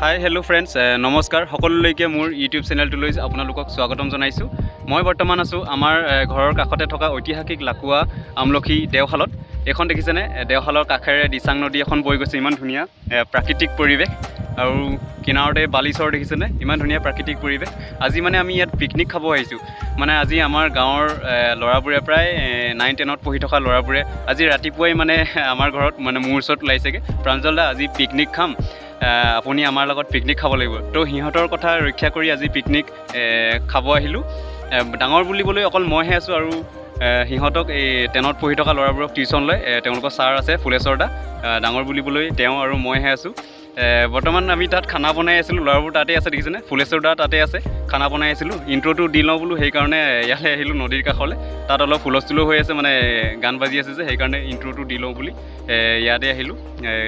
Hi hello' friends নমস্কাৰ সকলোলৈকে মোৰ ইউটিউব চেনেলটোলৈ আপোনালোকক স্বাগতম জনাইছোঁ। মই বৰ্তমান আছোঁ আমাৰ ঘৰৰ কাষতে থকা ঐতিহাসিক লাকুৱা আমলখি দেওশালত। এইখন দেখিছেনে? দেওশালৰ কাষেৰে দিচাং নদী এখন বৈ গৈছে। ইমান ধুনীয়া প্ৰাকৃতিক পৰিৱেশ আৰু কিনাৰতে বালিচৰ দেখিছেনে? ইমান ধুনীয়া প্ৰাকৃতিক পৰিৱেশ। আজি মানে আমি ইয়াত পিকনিক খাব আহিছোঁ। মানে আজি আমাৰ গাঁৱৰ ল'ৰাবোৰে প্ৰায় 9-10ত পঢ়ি থকা ল'ৰাবোৰে আজি ৰাতিপুৱাই মানে আমাৰ ঘৰত মানে মোৰ ওচৰত ওলাইছেগৈ, প্ৰাঞ্জল দা আজি পিকনিক খাম, আপুনি আমাৰ লগত পিকনিক খাব লাগিব। তো সিহঁতৰ কথা ৰক্ষা কৰি আজি পিকনিক খাব আহিলোঁ। ডাঙৰ বুলিবলৈ অকল মইহে আছোঁ আৰু সিহঁতক এই 10ত পঢ়ি থকা ল'ৰাবোৰক টিউশ্যন লয়। তেওঁলোকৰ ছাৰ আছে ফুলেশ্বৰ দা, ডাঙৰ বুলিবলৈ তেওঁ আৰু মইহে আছোঁ। বৰ্তমান আমি তাত খানা বনাই আছিলোঁ, ল'ৰাবোৰ তাতে আছে দেখিছেনে? ফুলেশ্বৰ দা তাতে আছে, খানা বনাই আছিলোঁ। ইণ্ট্ৰ'টো দি লওঁ বোলো, সেইকাৰণে ইয়ালৈ আহিলোঁ নদীৰ কাষলৈ। তাত অলপ হুলস্থুলো হৈ আছে, মানে গান বাজি আছে যে, সেইকাৰণে ইণ্ট্ৰ'টো দি লওঁ বুলি ইয়াতে আহিলোঁ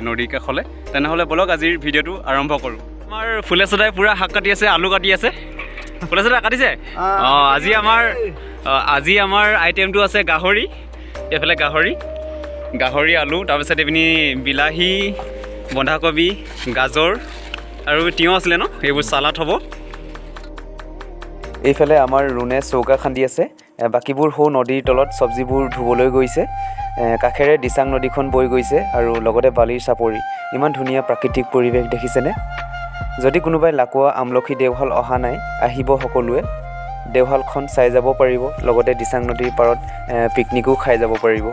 নদীৰ কাষলৈ। তেনেহ'লে ব'লক আজিৰ ভিডিঅ'টো আৰম্ভ কৰোঁ। আমাৰ ফুলেশ্বৰ দাই পূৰা শাক কাটি আছে, আলু কাটি আছে। ফুলেশ্বৰ দা কাটিছে? আজি আমাৰ আইটেমটো আছে গাহৰি, এইফালে গাহৰি আলু, তাৰপিছত এইপিনি বিলাহী, বন্ধাকবি, গাজৰ আৰু তিয়ঁহ আছিলে ন, এইবোৰ চালাড হ'ব। এইফালে আমাৰ ৰুণে চৌকা খান্দি আছে, বাকীবোৰ সৌ নদীৰ তলত চব্জিবোৰ ধুবলৈ গৈছে। কাষেৰে দিচাং নদীখন বৈ গৈছে আৰু লগতে বালিৰ চাপৰি। ইমান ধুনীয়া প্ৰাকৃতিক পৰিৱেশ দেখিছেনে? যদি কোনোবাই লাকুৱা আমলখি দেওশাল অহা নাই, আহিব সকলোৱে। দেওশালখন চাই যাব পাৰিব, লগতে দিচাং নদীৰ পাৰত পিকনিকো খাই যাব পাৰিব।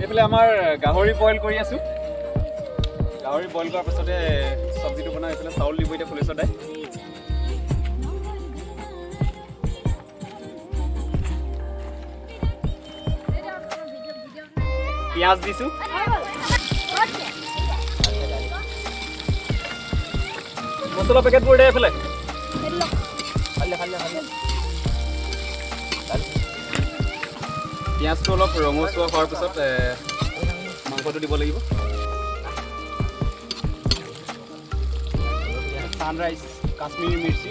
এইফালে আমাৰ গাহৰি বইল কৰি আছোঁ। গাহৰি বইল কৰাৰ পাছতে চব্জিটো বনাই এইফালে চাউল দিব এতিয়া ফুলেশ্বৰ দাই। পিঁয়াজ দিছোঁ, মছলা পেকেটবোৰ দে এইফালে। পিঁয়াজটো অলপ ৰঙচুৱা হোৱাৰ পিছত মাংসটো দিব লাগিব। ছানৰাইজ কাশ্মীৰ মিৰ্চি,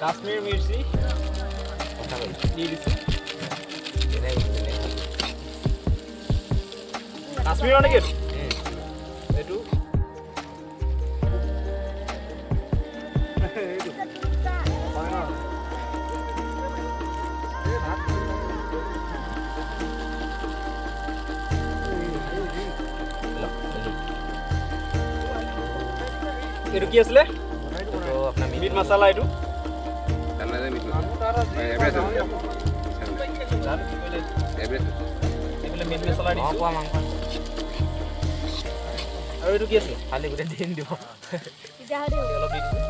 কাশ্মীৰ মিৰ্চি দি দিছোঁ। কাশ্মীৰৰ নেকি এইটো? এইটো কি আছিলে? মিট মছলা। এইটো মিট মছলা দিছোঁ। আৰু এইটো কি আছিলে? খালি গোটেই দিন দিব অলপ দি দিছোঁ।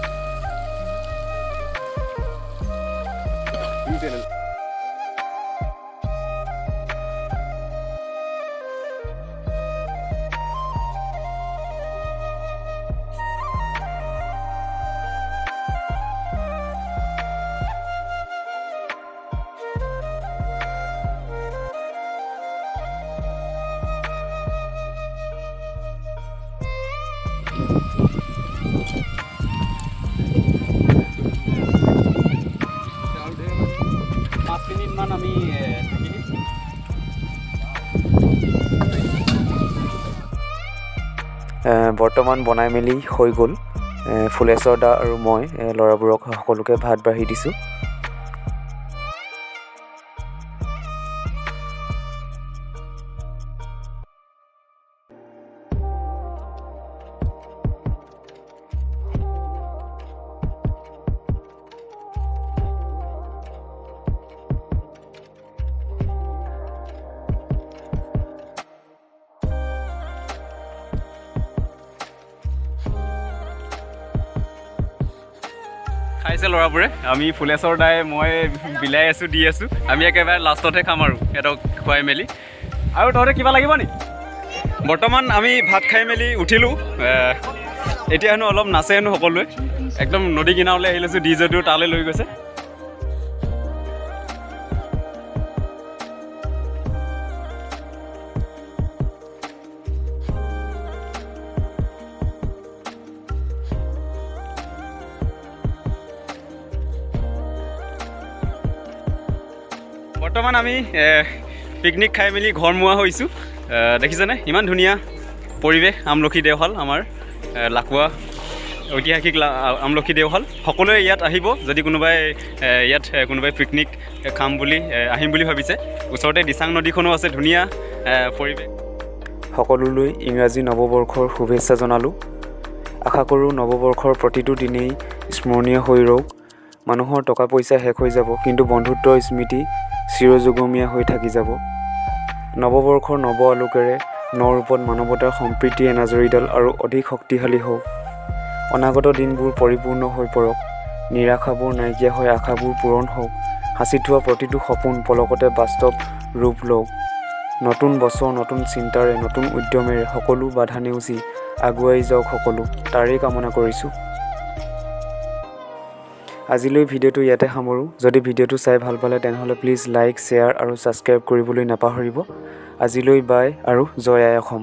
মিনিটমান আমি ঢাকি দিম। বৰ্তমান বনাই মেলি হৈ গ'ল। ফুলেশ্বৰ দা আৰু মই ল'ৰাবোৰক সকলোকে ভাত বাঢ়ি দিছোঁ। খাইছে ল'ৰাবোৰে, আমি ফুলেশ্বৰ দাই মই বিলাই আছোঁ, দি আছোঁ। আমি একেবাৰে লাষ্টতহে খাম আৰু সিহঁতক খুৱাই মেলি। আৰু তহঁতে কিবা লাগিব নি? বৰ্তমান আমি ভাত খাই মেলি উঠিলোঁ। এতিয়া হেনো অলপ নাচে হেনো সকলোৱে। একদম নদী কিনাৰলৈ আহি লৈছোঁ, ডিজেটো তালৈ লৈ গৈছে। বৰ্তমান আমি পিকনিক খাই মেলি ঘৰ মোৱা হৈছোঁ। দেখিছেনে ইমান ধুনীয়া পৰিৱেশ আমলখি দেওশাল আমাৰ লাকুৱা ঐতিহাসিক আমলখি দেওশাল। সকলোৱে ইয়াত আহিব যদি কোনোবাই ইয়াত কোনোবাই পিকনিক খাম বুলি আহিম বুলি ভাবিছে। ওচৰতে দিচাং নদীখনো আছে, ধুনীয়া পৰিৱেশ। সকলোলৈ ইংৰাজী নৱবৰ্ষৰ শুভেচ্ছা জনালোঁ। আশা কৰোঁ নৱবৰ্ষৰ প্ৰতিটো দিনেই স্মৰণীয় হৈ ৰওক। মানুহৰ টকা পইচা শেষ হৈ যাব, কিন্তু বন্ধুত্বৰ স্মৃতি চিৰযুগমীয়া হৈ থাকি যাব। নৱবৰ্ষৰ নৱ আলোকেৰে নৰূপত মানৱতাৰ সম্প্ৰীতি এনাজৰীডাল আৰু অধিক শক্তিশালী হওক। অনাগত দিনবোৰ পৰিপূৰ্ণ হৈ পৰক, নিৰাশাবোৰ নাইকিয়া হৈ আশাবোৰ পূৰণ হওক। সাঁচি থোৱা প্ৰতিটো সপোন পলকতে বাস্তৱ ৰূপ লওক। নতুন বছৰ নতুন চিন্তাৰে নতুন উদ্যমেৰে সকলো বাধা নেওচি আগুৱাই যাওক সকলো, তাৰেই কামনা কৰিছোঁ। আজিলৈ ভিডিঅ'টো ইয়াতে সামৰোঁ। যদি ভিডিঅ'টো চাই ভাল পালে তেনেহ'লে প্লিজ লাইক, শ্বেয়াৰ আৰু ছাবস্ক্ৰাইব কৰিবলৈ নাপাহৰিব। আজিলৈ বাই আৰু জয় আই অসম।